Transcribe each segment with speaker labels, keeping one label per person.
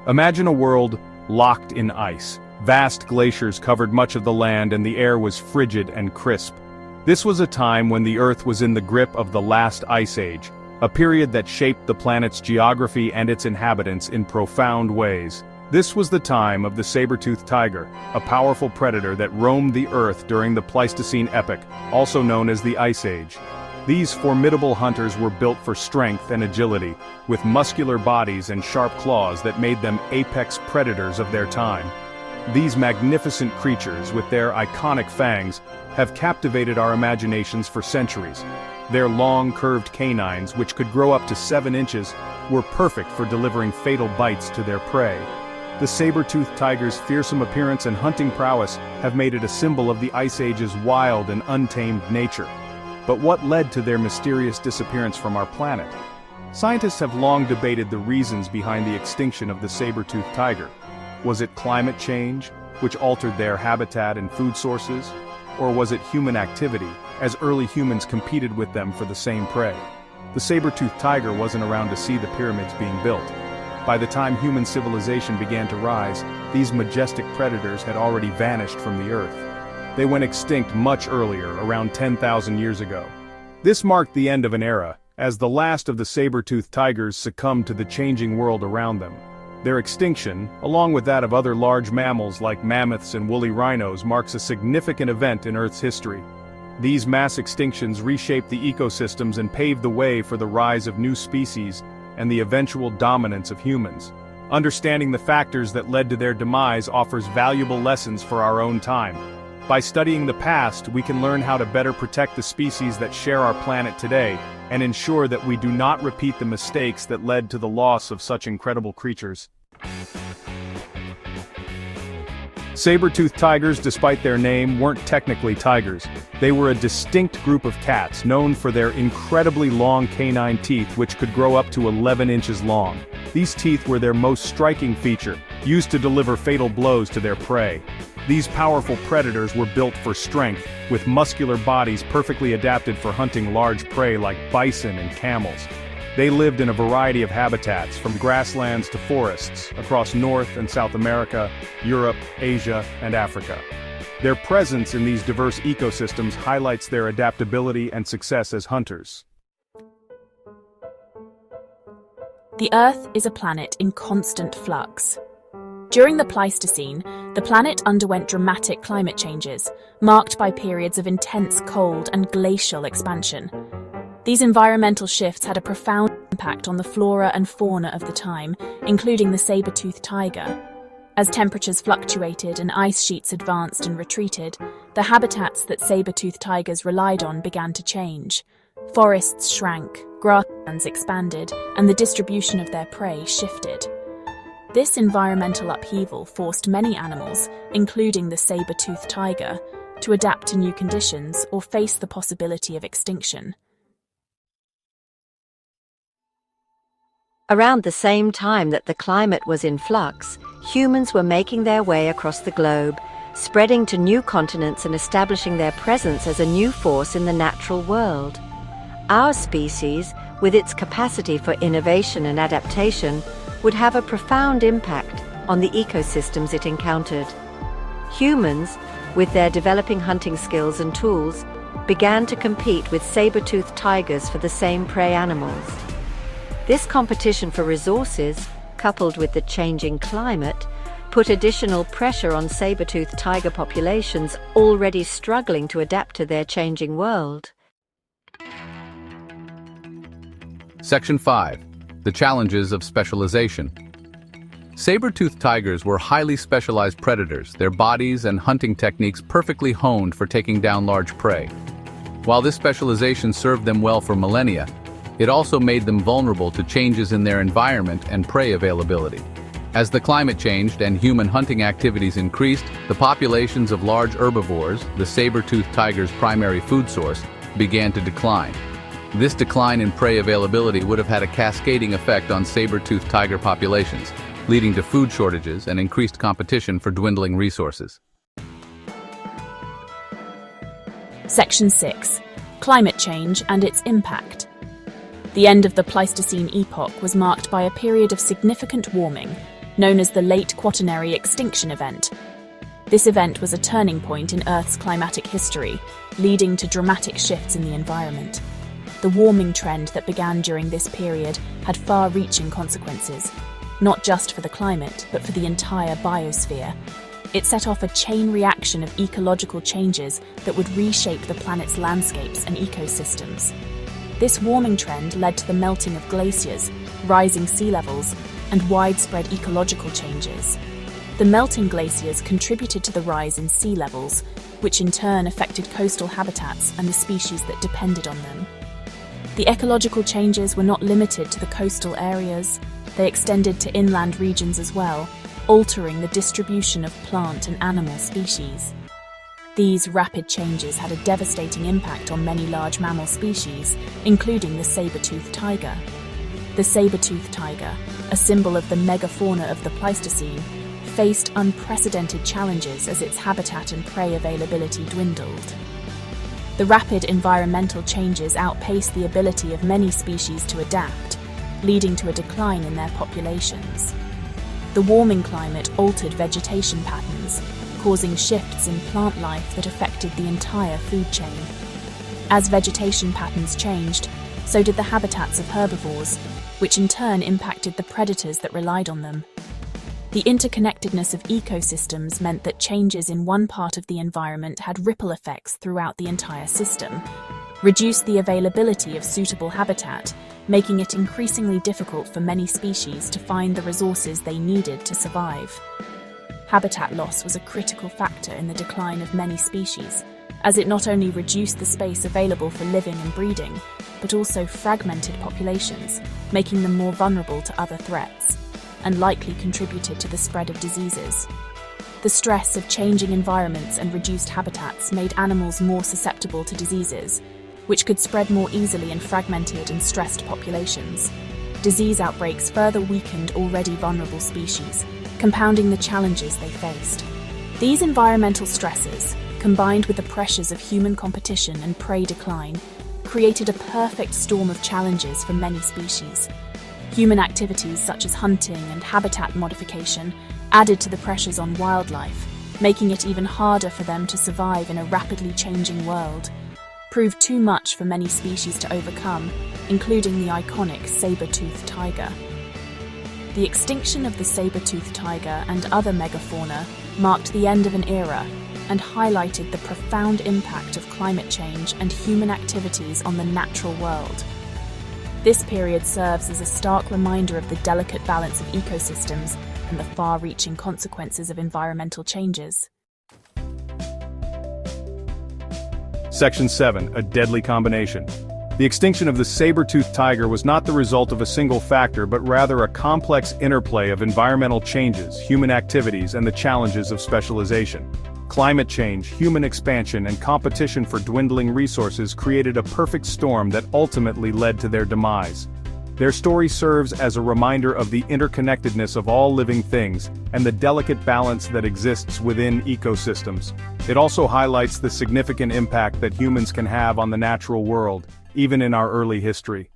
Speaker 1: Imagine a world locked in ice. Vast glaciers covered much of the land and the air was frigid and crisp. This was a time when the Earth was in the grip of the last ice age, a period that shaped the planet's geography and its inhabitants in profound ways. This was the time of the saber-toothed tiger, a powerful predator that roamed the Earth during the Pleistocene epoch, also known as the Ice Age. These formidable hunters were built for strength and agility, with muscular bodies and sharp claws that made them apex predators of their time. These magnificent creatures, with their iconic fangs, have captivated our imaginations for centuries. Their long, curved canines, which could grow up to 7 inches, were perfect for delivering fatal bites to their prey. The saber-toothed tiger's fearsome appearance and hunting prowess have made it a symbol of the Ice Age's wild and untamed nature. But what led to their mysterious disappearance from our planet? Scientists have long debated the reasons behind the extinction of the saber-toothed tiger. Was it climate change, which altered their habitat and food sources? Or was it human activity, as early humans competed with them for the same prey? The saber-toothed tiger wasn't around to see the pyramids being built. By the time human civilization began to rise, these majestic predators had already vanished from the Earth. They went extinct much earlier, around 10,000 years ago. This marked the end of an era, as the last of the saber-toothed tigers succumbed to the changing world around them. Their extinction, along with that of other large mammals like mammoths and woolly rhinos, marks a significant event in Earth's history. These mass extinctions reshaped the ecosystems and paved the way for the rise of new species and the eventual dominance of humans. Understanding the factors that led to their demise offers valuable lessons for our own time. By studying the past, we can learn how to better protect the species that share our planet today, and ensure that we do not repeat the mistakes that led to the loss of such incredible creatures. Saber-toothed tigers, despite their name, weren't technically tigers. They were a distinct group of cats known for their incredibly long canine teeth, which could grow up to 11 inches long. These teeth were their most striking feature, used to deliver fatal blows to their prey. These powerful predators were built for strength, with muscular bodies perfectly adapted for hunting large prey like bison and camels. They lived in a variety of habitats, from grasslands to forests, across North and South America, Europe, Asia, and Africa. Their presence in these diverse ecosystems highlights their adaptability and success as hunters.
Speaker 2: The Earth is a planet in constant flux. During the Pleistocene, the planet underwent dramatic climate changes, marked by periods of intense cold and glacial expansion. These environmental shifts had a profound impact on the flora and fauna of the time, including the saber-toothed tiger. As temperatures fluctuated and ice sheets advanced and retreated, the habitats that saber-toothed tigers relied on began to change. Forests shrank, grasslands expanded, and the distribution of their prey shifted. This environmental upheaval forced many animals, including the saber-toothed tiger, to adapt to new conditions or face the possibility of extinction.
Speaker 3: Around the same time that the climate was in flux, humans were making their way across the globe, spreading to new continents and establishing their presence as a new force in the natural world. Our species, with its capacity for innovation and adaptation, would have a profound impact on the ecosystems it encountered. Humans, with their developing hunting skills and tools, began to compete with saber-toothed tigers for the same prey animals. This competition for resources, coupled with the changing climate, put additional pressure on saber-toothed tiger populations already struggling to adapt to their changing world.
Speaker 4: Section 5. The Challenges of Specialization. Saber-toothed tigers were highly specialized predators, their bodies and hunting techniques perfectly honed for taking down large prey. While this specialization served them well for millennia, it also made them vulnerable to changes in their environment and prey availability. As the climate changed and human hunting activities increased, the populations of large herbivores, the saber-toothed tiger's primary food source, began to decline. This decline in prey availability would have had a cascading effect on saber-toothed tiger populations, leading to food shortages and increased competition for dwindling resources.
Speaker 2: Section 6. Climate change and its impact. The end of the Pleistocene epoch was marked by a period of significant warming, known as the Late Quaternary Extinction Event. This event was a turning point in Earth's climatic history, leading to dramatic shifts in the environment. The warming trend that began during this period had far-reaching consequences, not just for the climate, but for the entire biosphere. It set off a chain reaction of ecological changes that would reshape the planet's landscapes and ecosystems. This warming trend led to the melting of glaciers, rising sea levels, and widespread ecological changes. The melting glaciers contributed to the rise in sea levels, which in turn affected coastal habitats and the species that depended on them. The ecological changes were not limited to the coastal areas. They extended to inland regions as well, altering the distribution of plant and animal species. These rapid changes had a devastating impact on many large mammal species, including the saber-tooth tiger. The saber-tooth tiger, a symbol of the megafauna of the Pleistocene, faced unprecedented challenges as its habitat and prey availability dwindled. The rapid environmental changes outpaced the ability of many species to adapt, leading to a decline in their populations. The warming climate altered vegetation patterns, causing shifts in plant life that affected the entire food chain. As vegetation patterns changed, so did the habitats of herbivores, which in turn impacted the predators that relied on them. The interconnectedness of ecosystems meant that changes in one part of the environment had ripple effects throughout the entire system, reduced the availability of suitable habitat, making it increasingly difficult for many species to find the resources they needed to survive. Habitat loss was a critical factor in the decline of many species, as it not only reduced the space available for living and breeding, but also fragmented populations, making them more vulnerable to other threats, and likely contributed to the spread of diseases. The stress of changing environments and reduced habitats made animals more susceptible to diseases, which could spread more easily in fragmented and stressed populations. Disease outbreaks further weakened already vulnerable species, compounding the challenges they faced. These environmental stresses, combined with the pressures of human competition and prey decline, created a perfect storm of challenges for many species. Human activities such as hunting and habitat modification added to the pressures on wildlife, making it even harder for them to survive in a rapidly changing world. Proved too much for many species to overcome, including the iconic saber-tooth tiger. The extinction of the saber-tooth tiger and other megafauna marked the end of an era and highlighted the profound impact of climate change and human activities on the natural world. This period serves as a stark reminder of the delicate balance of ecosystems and the far-reaching consequences of environmental changes.
Speaker 1: Section 7. A deadly combination. The extinction of the saber-toothed tiger was not the result of a single factor but rather a complex interplay of environmental changes, human activities, and the challenges of specialization. Climate change, human expansion, and competition for dwindling resources created a perfect storm that ultimately led to their demise. Their story serves as a reminder of the interconnectedness of all living things and the delicate balance that exists within ecosystems. It also highlights the significant impact that humans can have on the natural world, even in our early history.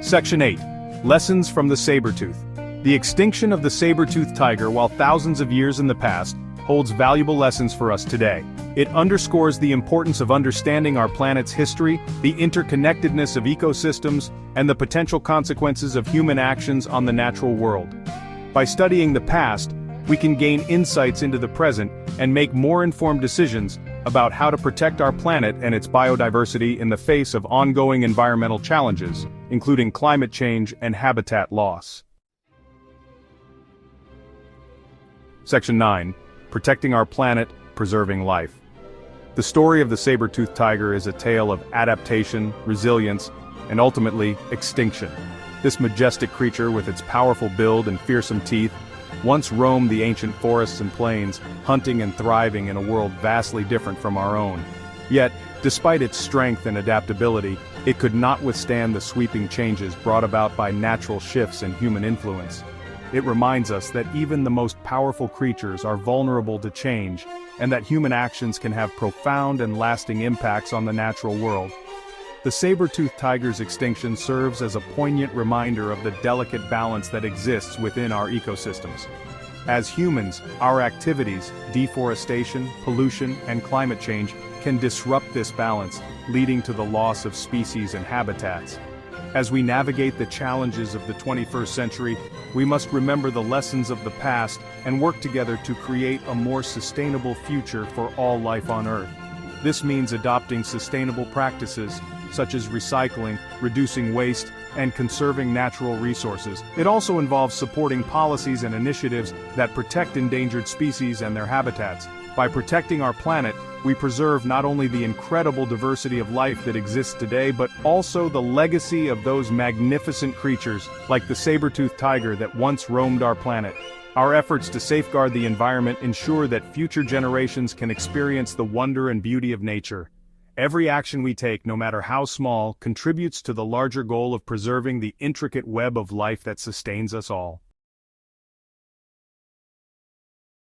Speaker 1: Section 8. Lessons from the saber-tooth. The extinction of the saber-toothed tiger, while thousands of years in the past, holds valuable lessons for us today. It underscores the importance of understanding our planet's history, the interconnectedness of ecosystems, and the potential consequences of human actions on the natural world. By studying the past, we can gain insights into the present and make more informed decisions about how to protect our planet and its biodiversity in the face of ongoing environmental challenges, including climate change and habitat loss. Section 9. Protecting our planet, preserving life. The story of the saber-toothed tiger is a tale of adaptation, resilience, and ultimately, extinction. This majestic creature, with its powerful build and fearsome teeth, once roamed the ancient forests and plains, hunting and thriving in a world vastly different from our own. Yet, despite its strength and adaptability, it could not withstand the sweeping changes brought about by natural shifts and human influence. It reminds us that even the most powerful creatures are vulnerable to change, and that human actions can have profound and lasting impacts on the natural world. The The saber-toothed tiger's extinction serves as a poignant reminder of the delicate balance that exists within our ecosystems. As humans, our activities, deforestation, pollution, and climate change can disrupt this balance, leading to the loss of species and habitats. As we navigate the challenges of the 21st century, we must remember the lessons of the past and work together to create a more sustainable future for all life on Earth. This means adopting sustainable practices, such as recycling, reducing waste, and conserving natural resources. It also involves supporting policies and initiatives that protect endangered species and their habitats. By protecting our planet, we preserve not only the incredible diversity of life that exists today, but also the legacy of those magnificent creatures, like the saber-toothed tiger that once roamed our planet. Our efforts to safeguard the environment ensure that future generations can experience the wonder and beauty of nature. Every action we take, no matter how small, contributes to the larger goal of preserving the intricate web of life that sustains us all.